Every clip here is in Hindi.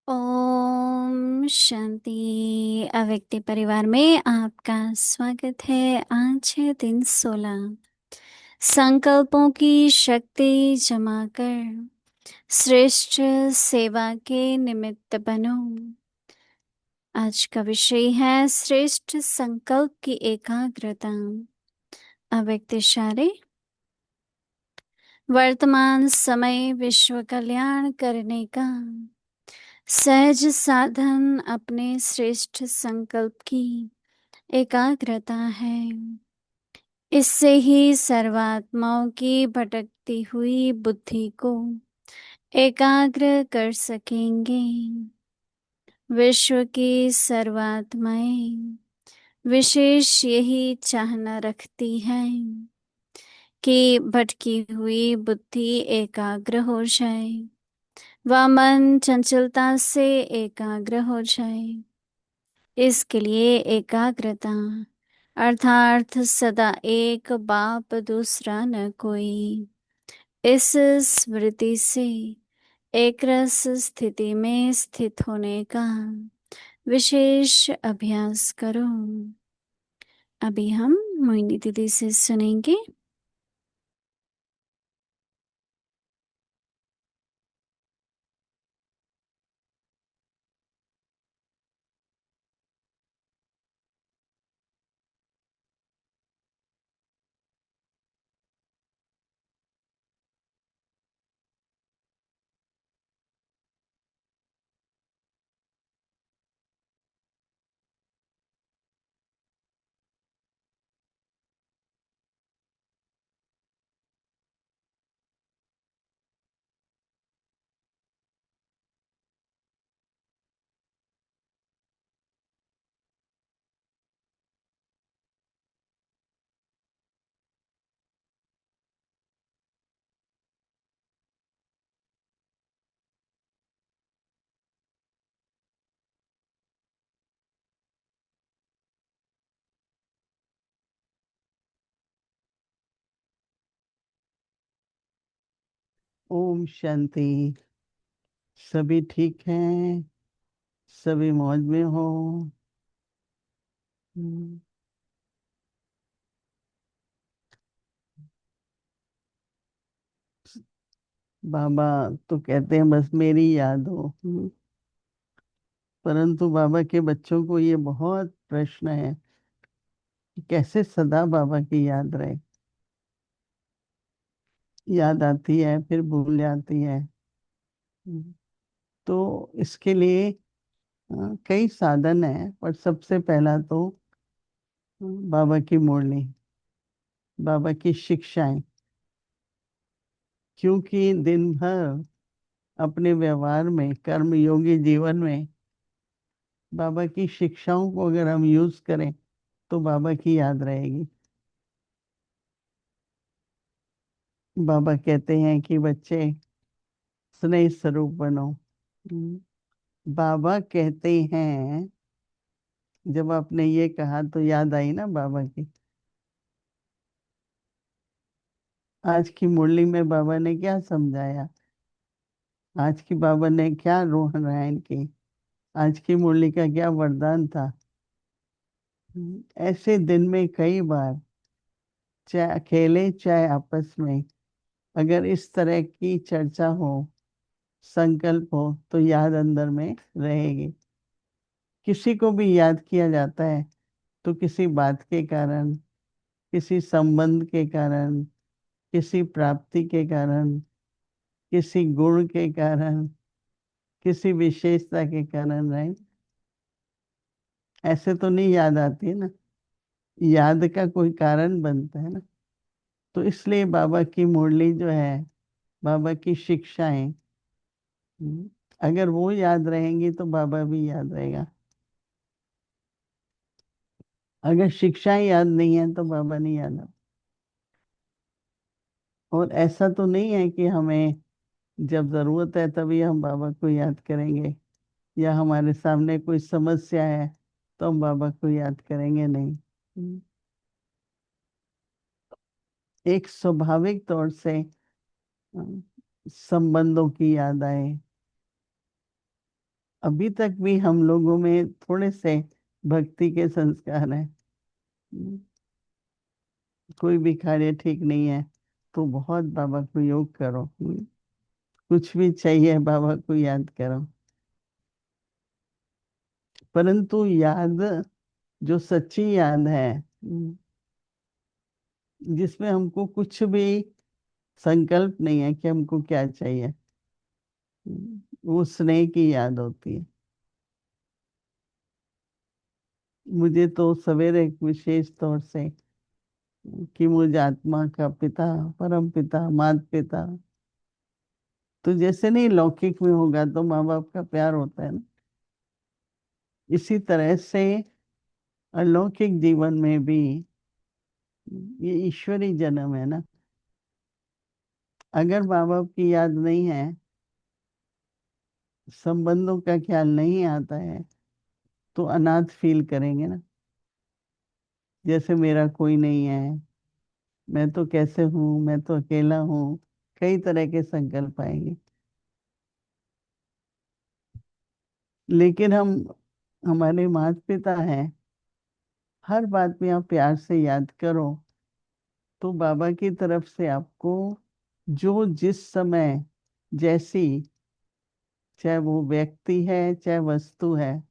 ओम शांति। अव्यक्ति परिवार में आपका स्वागत है। आज है दिन 16। संकल्पों की शक्ति जमा कर श्रेष्ठ सेवा के निमित्त बनो। आज का विषय है श्रेष्ठ संकल्प की एकाग्रता। अव्यक्त इशारे। वर्तमान समय विश्व कल्याण करने का सहज साधन अपने श्रेष्ठ संकल्प की एकाग्रता है। इससे ही सर्वात्माओं की भटकती हुई बुद्धि को एकाग्र कर सकेंगे। विश्व की सर्वात्माएं विशेष यही चाहना रखती है कि भटकी हुई बुद्धि एकाग्र हो जाए, वह मन चंचलता से एकाग्र हो जाए। इसके लिए एकाग्रता अर्थात सदा एक बाप दूसरा न कोई, इस स्मृति से एक रस स्थिति में स्थित होने का विशेष अभ्यास करो। अभी हम मोहिनी दीदी से सुनेंगे। ओम शांति। सभी ठीक हैं? सभी मौज में हो? हम्म, बाबा तो कहते हैं बस मेरी याद हो। परंतु बाबा के बच्चों को ये बहुत प्रश्न है कि कैसे सदा बाबा की याद रहे। याद आती है फिर भूल जाती है। हम्म, तो इसके लिए कई साधन है, पर सबसे पहला तो बाबा की मुरली, बाबा की शिक्षाएं। क्योंकि दिन भर अपने व्यवहार में, कर्म योगी जीवन में बाबा की शिक्षाओं को अगर हम यूज करें तो बाबा की याद रहेगी। बाबा कहते हैं कि बच्चे स्नेह स्वरूप बनो। हम्म, बाबा कहते हैं, जब आपने ये कहा तो याद आई ना बाबा की। आज की मुरली में बाबा ने क्या समझाया? आज की बाबा ने क्या रोहन रायन की? आज की मुरली का क्या वरदान था? ऐसे दिन में कई बार, चाहे अकेले चाहे आपस में, अगर इस तरह की चर्चा हो, संकल्प हो, तो याद अंदर में रहेगी। किसी को भी याद किया जाता है तो किसी बात के कारण, किसी संबंध के कारण, किसी प्राप्ति के कारण, किसी गुण के कारण, किसी विशेषता के कारण रहे। ऐसे तो नहीं याद आती है ना, याद का कोई कारण बनता है ना। तो इसलिए बाबा की मुरली जो है, बाबा की शिक्षाएं, अगर वो याद रहेंगी तो बाबा भी याद रहेगा। अगर शिक्षाएं याद नहीं है तो बाबा नहीं याद। और ऐसा तो नहीं है कि हमें जब जरूरत है तभी हम बाबा को याद करेंगे, या हमारे सामने कोई समस्या है तो हम बाबा को याद करेंगे, नहीं। एक स्वाभाविक तौर से अ, संबंधों की याद आए, अभी तक भी हम लोगों में थोड़े से भक्ति के संस्कार हैं। कोई भी कार्य ठीक नहीं है तो बहुत बाबा को योग करो। कुछ भी चाहिए बाबा को याद करो। परंतु याद, जो सच्ची याद है, जिसमें हमको कुछ भी संकल्प नहीं है कि हमको क्या चाहिए, वो स्नेह की याद होती है। मुझे तो सवेरे विशेष तौर से कि मुझ आत्मा का पिता, परम पिता, माता पिता, तो जैसे नहीं लौकिक में होगा तो माँ बाप का प्यार होता है ना, इसी तरह से अलौकिक जीवन में भी ये ईश्वरी जन्म है ना। अगर माँ बाप की याद नहीं है, संबंधों का ख्याल नहीं आता है, तो अनाथ फील करेंगे ना, जैसे मेरा कोई नहीं है, मैं तो कैसे हूँ, मैं तो अकेला हूँ, कई तरह के संकल्प आएंगे। लेकिन हम, हमारे माता पिता हैं, हर बात में आप प्यार से याद करो तो बाबा की तरफ से आपको जो जिस समय जैसी, चाहे वो व्यक्ति है चाहे वस्तु है,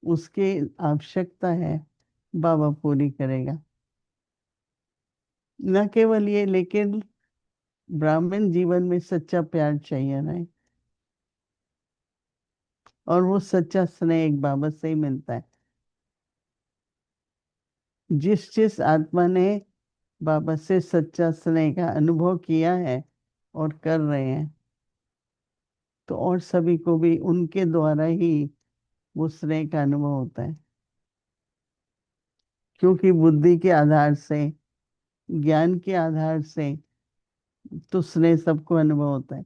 उसकी आवश्यकता है, बाबा पूरी करेगा। न केवल ये, लेकिन ब्राह्मण जीवन में सच्चा प्यार चाहिए ना, और वो सच्चा स्नेह एक बाबा से ही मिलता है। जिस जिस आत्मा ने बाबा से सच्चा स्नेह का अनुभव किया है और कर रहे हैं, तो और सभी को भी उनके द्वारा ही वो स्नेह का अनुभव होता है। क्योंकि बुद्धि के आधार से, ज्ञान के आधार से तो स्नेह सबको अनुभव होता है।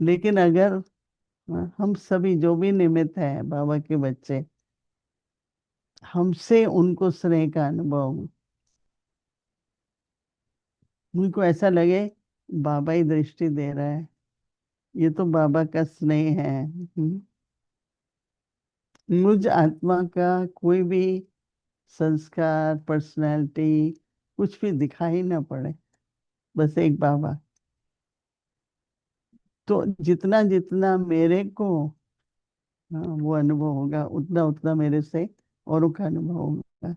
लेकिन अगर हम सभी जो भी निमित्त है बाबा के बच्चे, हमसे उनको स्नेह का अनुभव हो, उनको ऐसा लगे बाबा ही दृष्टि दे रहा है, ये तो बाबा का स्नेह है। मुझ आत्मा का कोई भी संस्कार, पर्सनैलिटी कुछ भी दिखाई ना पड़े, बस एक बाबा। तो जितना जितना मेरे को, हाँ, वो अनुभव होगा, उतना उतना मेरे से औरों का अनुभव होगा।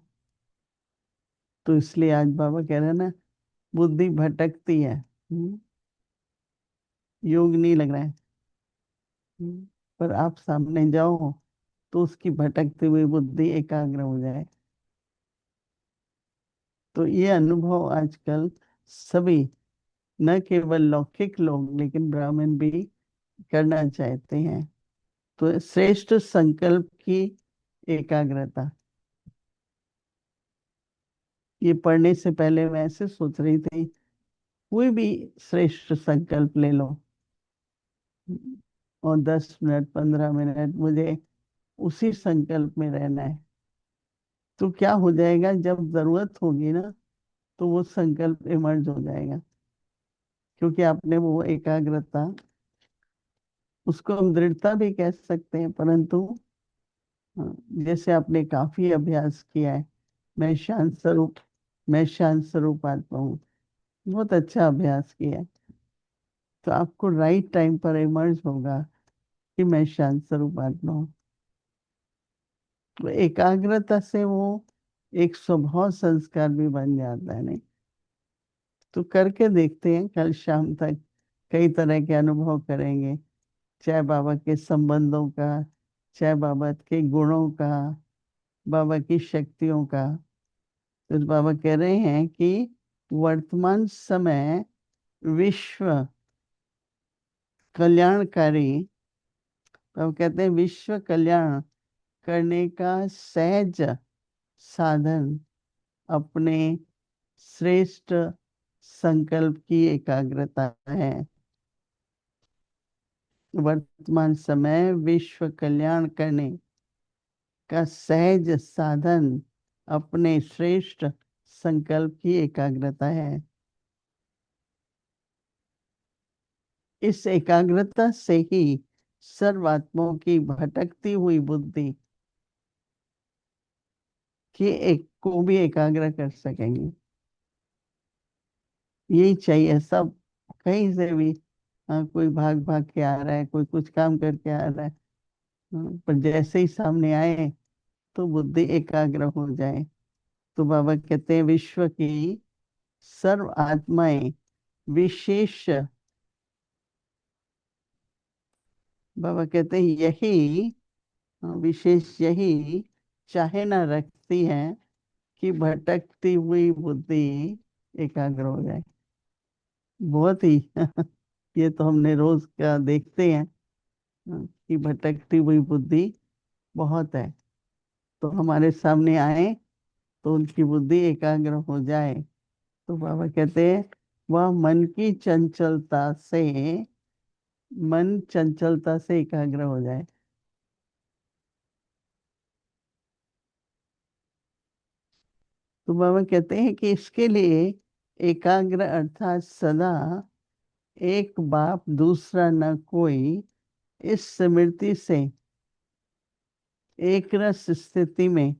तो इसलिए आज बाबा कह रहे हैं ना, बुद्धि भटकती है, योग नहीं लग रहा है, पर आप सामने जाओ तो उसकी भटकती हुई बुद्धि एकाग्र हो जाए। तो ये अनुभव आजकल सभी, न केवल लौकिक लोग लेकिन ब्राह्मण भी करना चाहते हैं। तो श्रेष्ठ संकल्प की एकाग्रता, ये पढ़ने से पहले मैं ऐसे सोच रही थी, कोई भी श्रेष्ठ संकल्प ले लो और 10 मिनट 15 मिनट मुझे उसी संकल्प में रहना है, तो क्या हो जाएगा, जब जरूरत होगी ना तो वो संकल्प इमर्ज हो जाएगा। क्योंकि आपने वो एकाग्रता, उसको हम दृढ़ता भी कह सकते हैं, परंतु हाँ, जैसे आपने काफी अभ्यास किया है, मैं शांत स्वरूप, मैं शांत स्वरूप आत्मा हूँ, बहुत अच्छा अभ्यास किया है, तो आपको राइट टाइम पर इमर्ज होगा कि मैं शांत स्वरूप आत्मा हूँ। तो एकाग्रता से वो एक स्वभाव संस्कार भी बन जाता है नहीं। तो करके देखते हैं, कल शाम तक कई तरह के अनुभव करेंगे, चाहे बाबा के संबंधों का, चाहे बाबा के गुणों का, बाबा की शक्तियों का। तो बाबा कह रहे हैं कि वर्तमान समय विश्व कल्याणकारी, तो कहते हैं विश्व कल्याण करने का सहज साधन अपने श्रेष्ठ संकल्प की एकाग्रता है। वर्तमान समय विश्व कल्याण करने का सहज साधन अपने श्रेष्ठ संकल्प की एकाग्रता है। इस एकाग्रता से ही सर्वात्माओं की भटकती हुई बुद्धि की एक को भी एकाग्र कर सकेंगे। यही चाहिए सब, कहीं से भी। हाँ, कोई भाग भाग के आ रहा है, कोई कुछ काम करके आ रहा है। पर जैसे ही सामने आए तो बुद्धि एकाग्र हो जाए। तो बाबा कहते हैं विश्व की सर्व आत्माएं विशेष, बाबा कहते हैं यही, विशेष यही चाहे ना रखती है कि भटकती हुई बुद्धि एकाग्र हो जाए। बहुत ही ये तो हमने रोज का देखते हैं, कि भटकती हुई बुद्धि बहुत है। तो हमारे सामने आए तो उनकी बुद्धि एकाग्र हो जाए। तो बाबा कहते हैं वह मन चंचलता से एकाग्र हो जाए। तो बाबा कहते हैं कि इसके लिए एकाग्र अर्थात सदा एक बाप दूसरा न कोई, इस स्मृति से एक रस स्थिति में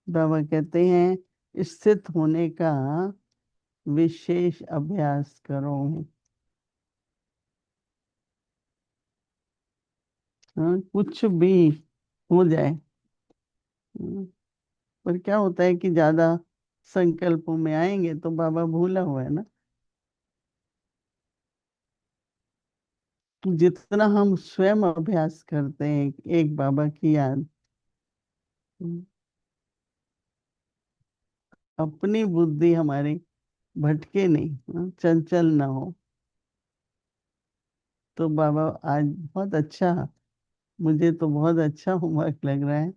बाबा कहते हैं स्थित होने का विशेष अभ्यास करो। हाँ, कुछ भी हो जाए। पर क्या होता है कि ज्यादा संकल्पों में आएंगे तो बाबा भूला हुआ है ना। तो जितना हम स्वयं अभ्यास करते हैं एक बाबा की याद, अपनी बुद्धि हमारी भटके नहीं, चंचल ना हो। तो बाबा आज बहुत अच्छा, मुझे तो बहुत अच्छा होमवर्क लग रहा है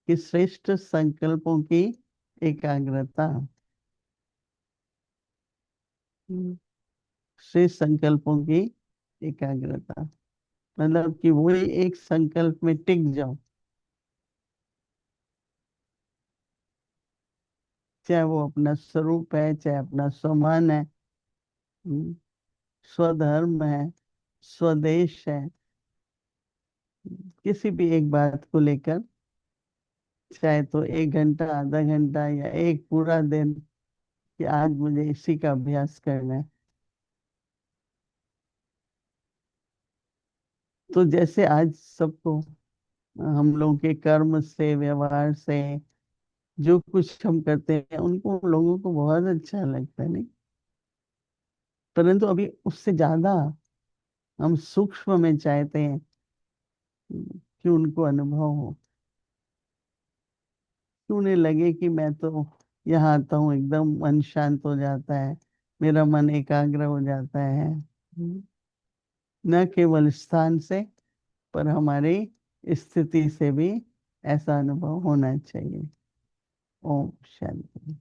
कि श्रेष्ठ संकल्पों की एकाग्रता। हम्म, श्रेष्ठ संकल्पों की एकाग्रता मतलब कि वही एक संकल्प में टिक जाओ, चाहे वो अपना स्वरूप है, चाहे अपना स्वमान है, हम्म, स्वधर्म है, स्वदेश है। किसी भी एक बात को लेकर, चाहे तो 1 घंटा, आधा घंटा, या एक पूरा दिन, कि आज मुझे इसी का अभ्यास करना है। तो जैसे आज सबको, हम लोगों के कर्म से, व्यवहार से, जो कुछ हम करते हैं उनको लोगों को बहुत अच्छा लगता है, नहीं? परंतु अभी उससे ज्यादा हम सूक्ष्म में चाहते हैं, कि उनको अनुभव हो, कि उन्हें लगे कि मैं तो यहाँ आता हूँ एकदम मन शांत हो जाता है, मेरा मन एकाग्र हो जाता है। न केवल स्थान से, पर हमारी स्थिति से भी ऐसा अनुभव होना चाहिए। ओम शांति।